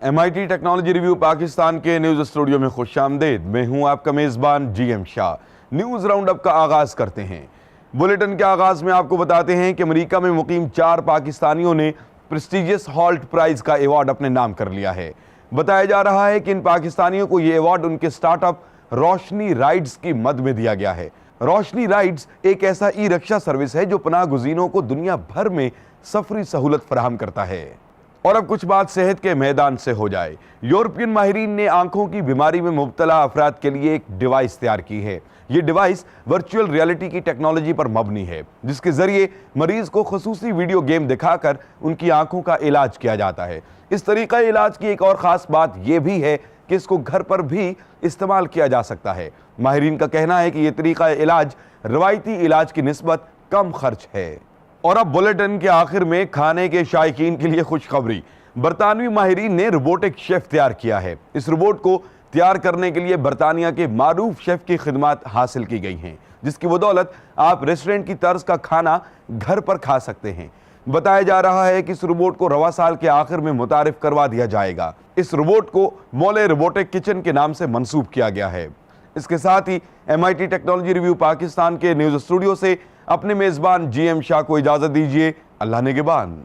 MIT technology review Pakistan के news studio में खुशामदीद। मैं हूं आपका मेजबान GM Shah. News round up का आगाज करते हैं। बुलेटिन के आगाज में आपको बताते हैं कि अमेरिका में मुकीम 4 पाकिस्तानियों ने प्रेस्टिजियस हॉल्ट प्राइज का अवार्ड अपने नाम कर लिया है। बताया जा रहा है कि इन पाकिस्तानियों को यह अवार्ड उनके स्टार्टअप रोशनी राइड्स की मद में दिया गया है। रोशनी राइड्स एक ऐसा ई रिक्शा सर्विस है जो पनाह गुज़ीरों को दुनिया भर में सफरी सहूलत फराहम करता है। और अब कुछ बात सेहत के मैदान से हो जाए। यूरोपियन माहिरीन ने आंखों की बीमारी में मुब्तला अफराद के लिए एक डिवाइस तैयार की है। ये डिवाइस वर्चुअल रियलिटी की टेक्नोलॉजी पर मबनी है, जिसके जरिए मरीज को खुसूसी वीडियो गेम दिखाकर उनकी आंखों का इलाज किया जाता है। इस तरीका इलाज की एक और खास बात यह भी है कि इसको घर पर भी इस्तेमाल किया जा सकता है। माहिरीन का कहना है कि यह तरीका इलाज रवायती इलाज की निस्बत कम खर्च है। और अब बुलेटिन के आखिर में खाने के शायकीन के लिए खुशखबरी। बरतानवी माहिरीन ने रोबोटिक शेफ तैयार किया है। इस रोबोट को तैयार करने के लिए बरतानिया के मारूफ शेफ की खिदमत हासिल की गई हैं, जिसकी बदौलत आप रेस्टोरेंट की तर्ज का खाना घर पर खा सकते हैं। बताया जा रहा है कि इस रोबोट को रवा साल के आखिर में मुतारिफ करवा दिया जाएगा। इस रोबोट को मोले रोबोटिक किचन के नाम से मंसूब किया गया है। इसके साथ ही MIT टेक्नोलॉजी रिव्यू पाकिस्तान के न्यूज स्टूडियो से अपने मेजबान GM शाह को इजाजत दीजिए। अल्लाह निगहबान।